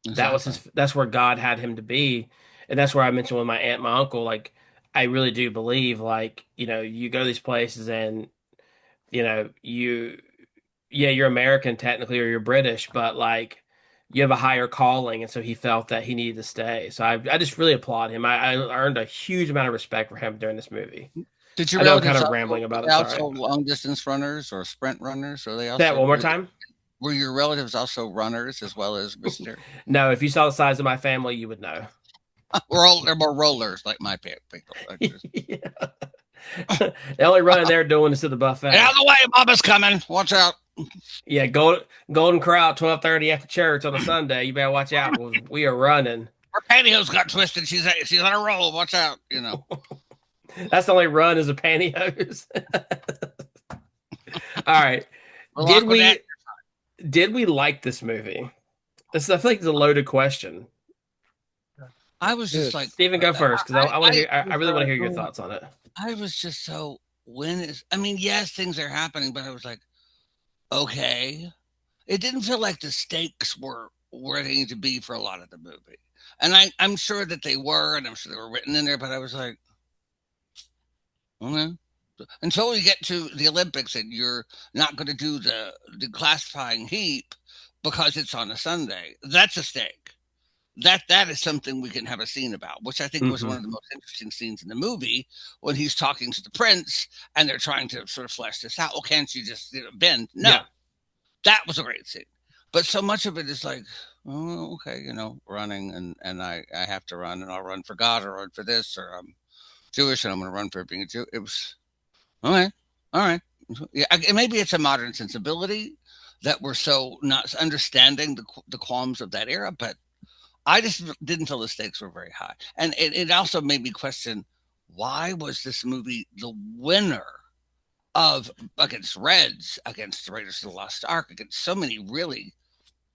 exactly. That's where God had him to be. And that's where I mentioned with my aunt and my uncle, like I really do believe like, you go to these places and, you yeah, you're American technically or you're British, but like you have a higher calling, and so he felt that he needed to stay. So I just really applaud him. I earned a huge amount of respect for him during this movie. Did your I know I'm kind relatives of also rambling were about it. they Sorry. also long distance runners or sprint runners? Or they Say that also one more time. were your relatives also runners as well as military? No, if you saw the size of my family, you would know. They're more rollers like my people. Like just, Yeah. The only running they're doing is to the get out buffet. of the way, Mama's coming. Watch out. Yeah, Golden Corral, 12:30 after church on a Sunday. You better watch out. We are running. Her pantyhose got twisted. She's on a roll. Watch out. That's the only run is a pantyhose. All right. Little Did awkward. we did we like this movie? I feel like it's a loaded question. I was just like, Stephen, go first because I want to hear. I It's, really want to hear your oh, thoughts on it. I was just so when is I mean, yes, things are happening, but I was like, okay. It didn't feel like the stakes were where they need to be for a lot of the movie. And I'm sure that they were, and I'm sure they were written in there, but I was like, okay. Until we get to the Olympics and you're not going to do the classifying heap because it's on a Sunday. That's a stake. That is something we can have a scene about, which I think was Hmm. one of the most interesting scenes in the movie when he's talking to the prince and they're trying to sort of flesh this out. Well, can't you just bend? No, Yeah. that was a great scene. But so much of it is like, oh, okay, running and I have to run and I'll run for God or run for this or I'm Jewish and I'm going to run for being a Jew. It was okay, all right, yeah. Maybe it's a modern sensibility that we're so not understanding the qualms of that era, but I just didn't feel the stakes were very high, and it also made me question why was this movie the winner of against Reds, against the Raiders of the Lost Ark, against so many really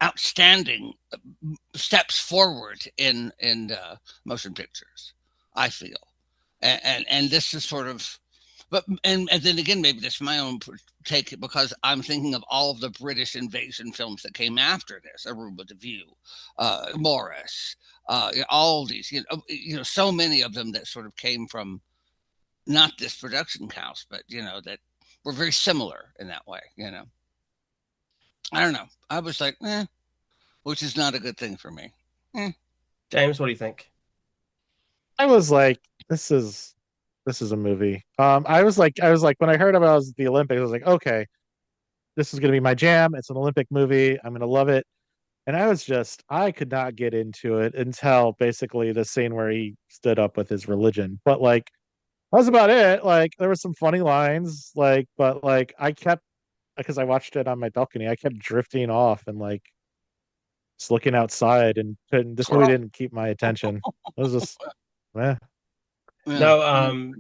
outstanding steps forward in motion pictures. I feel. And this is sort of, but and then again, maybe this is my own take because I'm thinking of all of the British invasion films that came after this: A Room with a View, Morris, all these, so many of them that sort of came from not this production house, but that were very similar in that way. I don't know. I was like, which is not a good thing for me. Eh. James, what do you think? I was like, this is a movie. I was like when I heard about the Olympics, I was like, okay, this is gonna be my jam. It's an Olympic movie. I'm gonna love it. And I could not get into it until basically the scene where he stood up with his religion. But like, that was about it. Like, there were some funny lines, like, but like, I kept because I watched it on my balcony. I kept drifting off and like just looking outside, and this movie didn't keep my attention. It was just, eh. Yeah. No,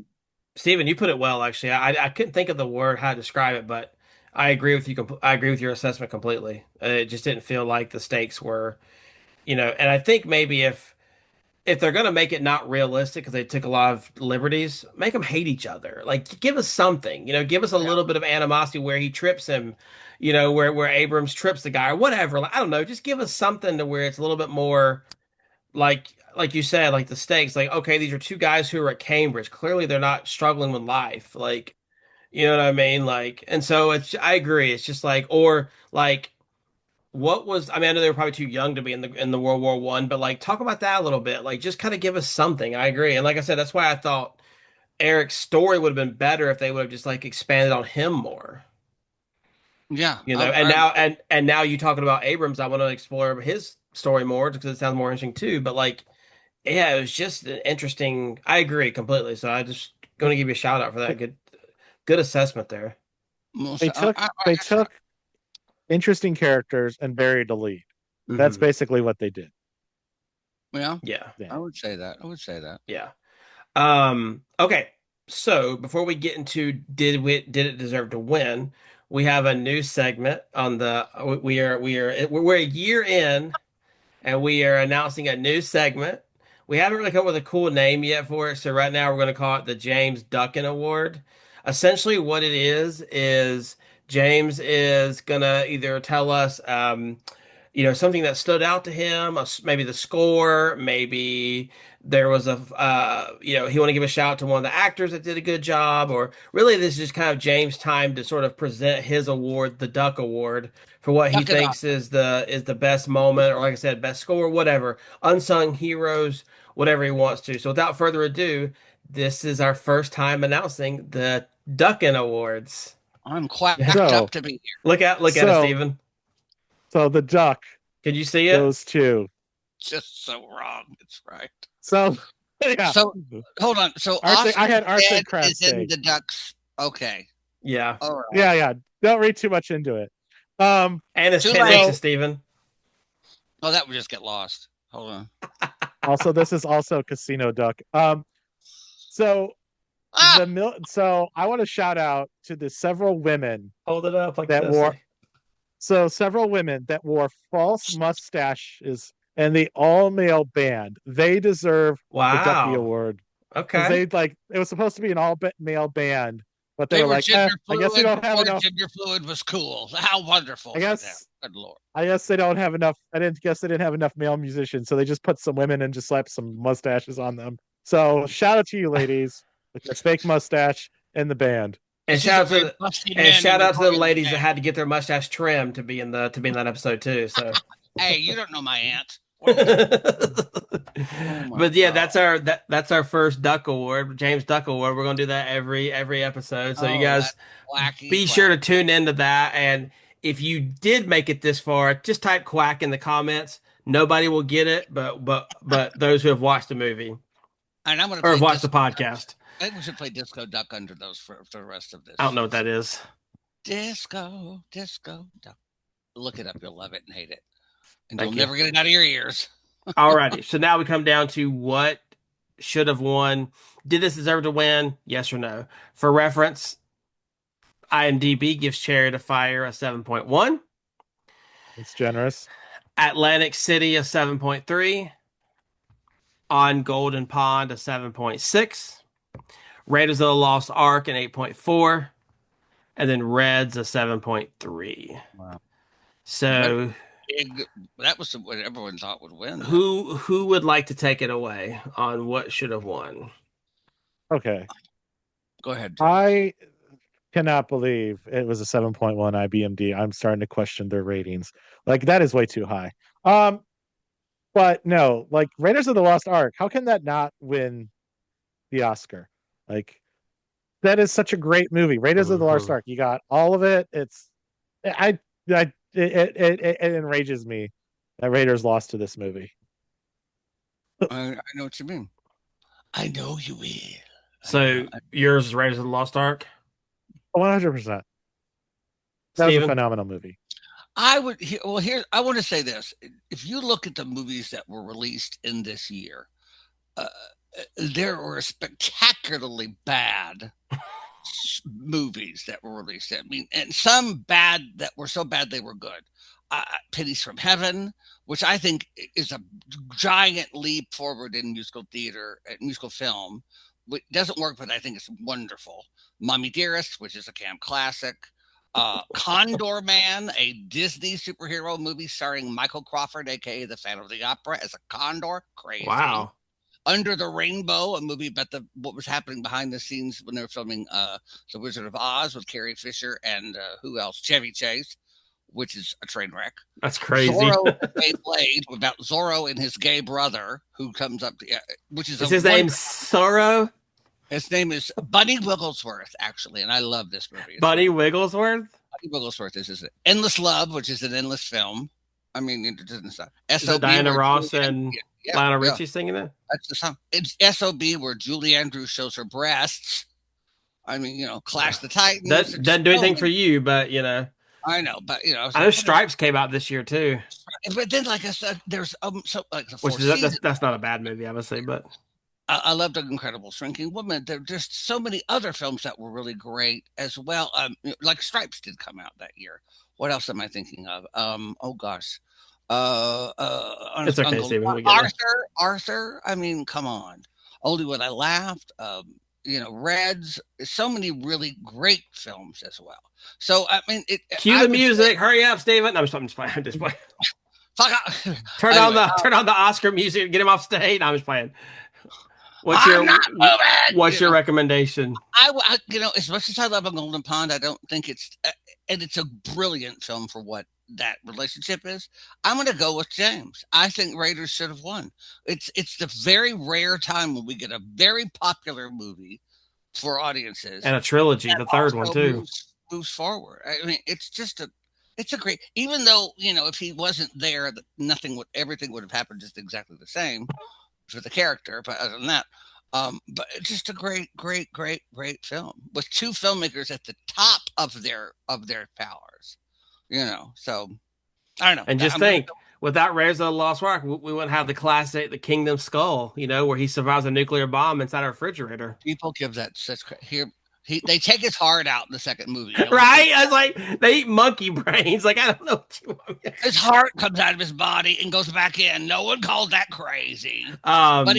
Steven, you put it well, actually. I couldn't think of the word how to describe it, but I agree with you. I agree with your assessment completely. It just didn't feel like the stakes were, and I think maybe if they're gonna make it not realistic because they took a lot of liberties, make them hate each other. Like, give us something, give us a Yeah. little bit of animosity where he trips him, where Abrams trips the guy or whatever. Like, I don't know, just give us something to where it's a little bit more like you said, like the stakes. Like, okay, these are two guys who are at Cambridge. Clearly, they're not struggling with life. Like, you know what I mean? Like, and so I agree. It's just like, or like, what was? I mean, I know they were probably too young to be in the World War One, but like, talk about that a little bit. Like, just kind of give us something. I agree. And like I said, that's why I thought Eric's story would have been better if they would have just like expanded on him more. Yeah. And now and now you talking about Abrams, I want to explore his story more because it sounds more interesting too. But like, yeah, it was just an interesting. I agree completely. So I just going to give you a shout out for that. Good assessment there. most, They took I they guess so. took interesting characters and buried a lead. That's Hmm. basically what they did. Yeah. Yeah, I Yeah. would say that. I would say that. yeah. Okay. So before we get into did it deserve to win, we have a new segment on the we're a year in and we are announcing a new segment. We haven't really come up with a cool name yet for it, so right now we're going to call it the James Duncan Award. Essentially, what it is James is gonna either tell us, something that stood out to him, maybe the score, maybe there was he want to give a shout out to one of the actors that did a good job, or really this is just kind of James' time to sort of present his award, the Duck Award, for what he Duck it up. thinks is the best moment, or like I said, best score, whatever, unsung heroes, whatever he wants to. So without further ado, this is our first time announcing the Duckin Awards. I'm quacked up So to be here. Look at it, so Stephen. so the duck Can you see it? goes to Just so wrong. It's right. so yeah. So hold on. So I Oscar's had Arthur dad crab is in steak. the Ducks. Okay. Yeah. All right. Yeah, yeah. Don't read too much into it. Um, And it's Too 10 late. inches, so Stephen. Oh, that would just get lost. Hold on. also this is also Casino Duck. So Ah, so I want to shout out to the several women Hold it up like that this. wore several women that wore false mustaches and the all male band. They deserve the Ducky Wow. Award because Okay. they like it was supposed to be an all male band, but they they were were like, gender I guess we fluid don't have before enough. gender fluid was cool. How wonderful I for them. guess Good Lord. I guess they don't have enough. I didn't guess they didn't have enough male musicians, so they just put some women and just slapped some mustaches on them. So shout out to you ladies with your fake mustache and the band. And This is shout a out to very the busty and men in shout out to the Victoria's ladies that day. had to get their mustache trimmed to be in that episode too. So Hey, you don't know my aunt. What are you talking? Oh my but yeah, God. that's our first Duck Award, James Duck Award. We're gonna do that every episode. So you Oh, guys that's quacky be sure quack. to tune into that. And if you did make it this far, just type quack in the comments. Nobody will get it, but those who have watched the movie And I'm going to or play have watched the disco duck. podcast. I think we should play disco duck under those for the rest of I don't this. know what that is. Disco duck. Look it up. You'll love it and hate it, and you'll Thank you. never get it out of your ears. Alrighty. So now we come down to what should have won. Did this deserve to win? Yes or no? For reference, IMDb gives Chariot of Fire a 7.1, It's generous. Atlantic City a 7.3, On Golden Pond a 7.6, Raiders of the Lost Ark an 8.4, and then Reds a 7.3. Wow. What So big, that was what everyone thought would win then. who would like to take it away on what should have won? Okay. Go ahead, James. I cannot believe it was a 7.1 IBMD. I'm starting to question their ratings. Like that is way too high. Um, but no, like Raiders of the Lost Ark, how can that not win the Oscar? Like that is such a great movie. Raiders of the Lost Mhm. Ark. You got all of it. It enrages me that Raiders lost to this movie. I know what you mean. I know you will. So yours is Raiders of the Lost Ark, 100%. That was a Steven? phenomenal movie. I would well here I want to say this. If you look at the movies that were released in this year, uh, there were spectacularly bad movies that were released. I mean, and some bad that were so bad they were good. Pennies from Heaven, which I think is a giant leap forward in musical theater, musical film. It doesn't work, but I think it's wonderful. Mommy Dearest, which is a camp classic. Condor Man, a Disney superhero movie starring Michael Crawford, aka the Phantom of the Opera, as a condor. Crazy. Wow. Under the Rainbow, a movie about what was happening behind the scenes when they were filming The Wizard of Oz with Carrie Fisher and who else? Chevy Chase, which is a train wreck. That's crazy. Zorro, the Gay Blade, about Zorro and his gay brother who comes up, which is Is a his name wonder. Sorrow? His name is Bunny Wigglesworth, actually, and I love this movie. Bunny Wigglesworth? Bunny Wigglesworth is Endless Love, which is an endless film. I mean, it doesn't stop. Is it SOB, Diana where Ross Julie, and yeah, Lionel yeah, Richie singing it? that's the song. It's SOB, where Julie Andrews shows her breasts. I mean, Clash the Titans. That There's doesn't do so anything for many. you, but I know, but I was I know like, what is? Stripes came out this year too, But then, like I said, there's so like the which Four is Seasons. that's not a bad movie, obviously, but I love the Incredible Shrinking Woman. There's just so many other films that were really great as well. Like Stripes did come out that year. What else am I thinking of? Oh gosh, it's okay, Uncle Steven. We get it. Arthur. I mean, come on. Only When I Laughed. Reds. So many really great films as well. So I mean, Cue I the would say, music. Hurry up, Steven. I'm just playing. I'm just playing. fuck out. Turn on Anyway, the Oscar music. Get him off stage. No, I'm just playing. What's I'm your not moving. what's your recommendation? As much as I love a Golden Pond, I don't think and it's a brilliant film for what that relationship is. I'm going to go with James. I think Raiders should have won. It's the very rare time when we get a very popular movie for audiences And a trilogy, that the third one also too. moves forward. I mean, it's a great. Even though if he wasn't there, everything would have happened just exactly the same for the character. But other than that, but it's just a great, great, great, great film with two filmmakers at the top of their powers. So I don't know. And just I'm gonna think, without Raiders of the Lost Ark, we wouldn't have the classic, the Kingdom Skull, where he survives a nuclear bomb inside a refrigerator. people give that such here. They take his heart out in the second movie. Right? I was like, they eat monkey brains. Like, I don't know what you want me His heart comes out of his body and goes back in. No one called that crazy. to- But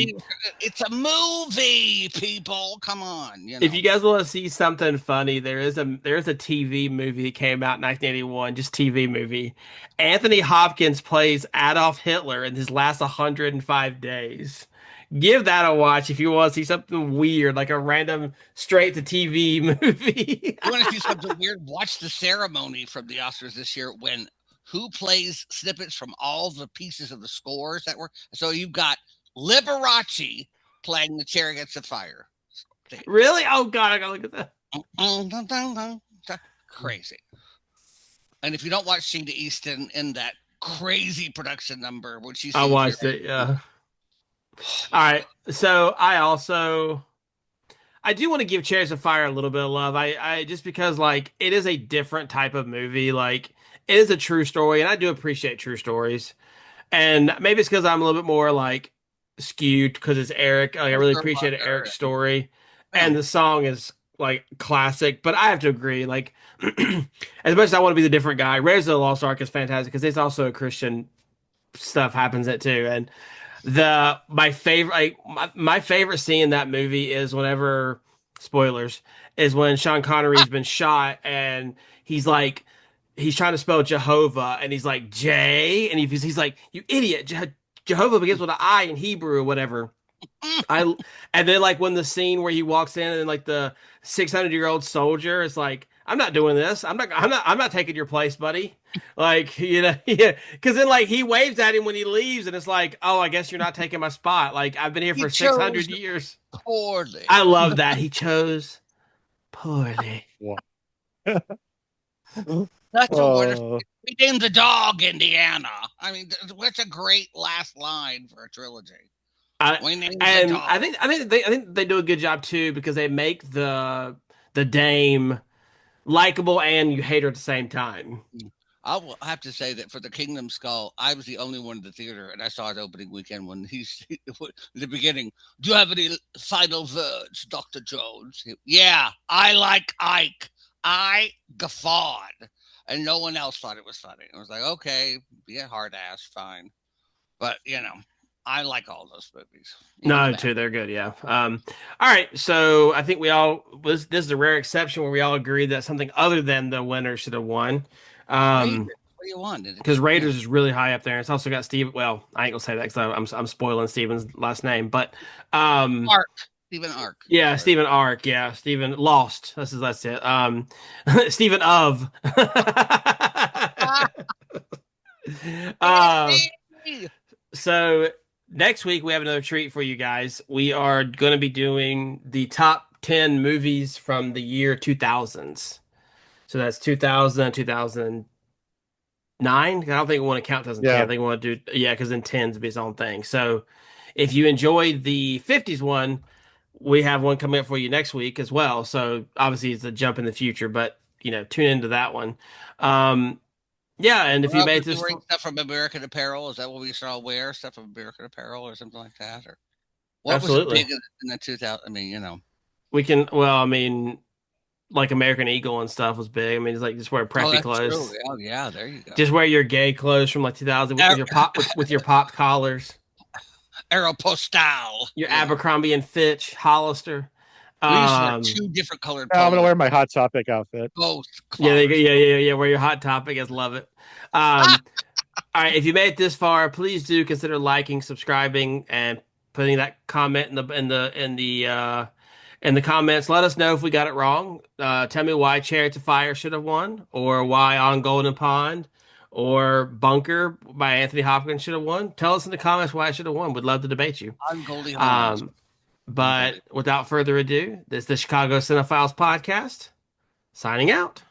it's a movie, people. Come on, If you guys want to see something funny, there's a TV movie that came out in 1981, just TV movie. Anthony Hopkins plays Adolf Hitler in his last 105 days. Give that a watch if you want to see something weird, like a random straight to TV movie. You want to see something weird? Watch the ceremony from the Oscars this year when who plays snippets from all the pieces of the scores that were. So you've got Liberace playing the Chariots of Fire. Really? Oh God, I gotta look at that. Crazy. And if you don't watch Sheena Easton in that crazy production number, when she I sings watched it, yeah. All right. So I do want to give Chariots of Fire a little bit of love. I just because like it is a different type of movie. Like it is a true story, and I do appreciate true stories. And maybe it's because I'm a little bit more like skewed because it's Eric. Like, I really appreciate Eric's story, Yeah. and the song is like classic. But I have to agree, like as much as I want to be the different guy, Raiders of the Lost Ark is fantastic because it's also a Christian stuff happens in it too. And my favorite scene in that movie is whenever spoilers, is when Sean Connery's been shot and he's like, he's trying to spell Jehovah and he's like J, and he's like, you idiot, Jehovah begins with an I in Hebrew or whatever. I and then like when the scene where he walks in and like the 600-year-old soldier is like, I'm not doing this. I'm not taking your place, buddy. Like, yeah. Because then like he waves at him when he leaves and it's like, oh, I guess you're not taking my spot. Like I've been here He for chose 600 years. poorly. I love that. He chose poorly. Wow. That's a wonderful. Oh, We named the dog Indiana. I mean, what's a great last line for a trilogy? I, We named the and dog. I think they do a good job too because they make the dame likable and you hate her at the same time. I will have to say that for the Kingdom Skull, I was the only one in the theater, and I saw it opening weekend when the beginning. Do you have any final words, Doctor Jones? Yeah, I like Ike. I guffawed, and no one else thought it was funny. I was like, okay, be a hard ass, fine, but I like all those movies, even the No, bad. too, they're good, yeah. All right, so I think we all this is a rare exception where we all agree that something other than the winner should have won. Raiders. What do you want? Because Raiders is really high up there. It's also got Steve. Well, I ain't gonna say that because I'm spoiling Steven's last name, but Ark, Stephen Ark. yeah, Sorry. Stephen Ark, yeah, Stephen Lost. That's it. Stephen of. uh, so next week we have another treat for you guys. We are going to be doing the top 10 movies from the year 2000s. So that's 2000, 2009. I don't think we want to count 2010. I yeah. think we want to do, yeah, because then 10s would be its own thing. So if you enjoyed the 50s one, we have one coming up for you next week as well. So obviously it's a jump in the future, but tune into that one. Um, yeah, and if We're you all made going to be this, wearing stuff from American Apparel. Is that what we should all wear? Stuff from American Apparel or something like that? Or what was absolutely. big in the 2000? I mean, We can, well, I mean, like American Eagle and stuff was big. I mean, it's like just wear Oh, preppy that's true. clothes. Oh, yeah. There you go. Just wear your gay clothes from like 2000 with Aer- your with your popped collars, Aeropostale. your Yeah. Abercrombie and Fitch, Hollister. We used to wear Um, two different colored I'm gonna polos, wear my Hot Topic outfit. both yeah, there you go. collars. Yeah. Wear your Hot Topic. I love it. Um, all right, if you made it this far, please do consider liking, subscribing, and putting that comment in the comments. Let us know if we got it wrong. Tell me why Chariots of Fire should have won, or why On Golden Pond, or Bunker by Anthony Hopkins should have won. Tell us in the comments why I should have won. We'd love to debate you. On Goldie Hawn's. Um, On but Goldie. without further ado, this is the Chicago Cinephiles podcast signing out.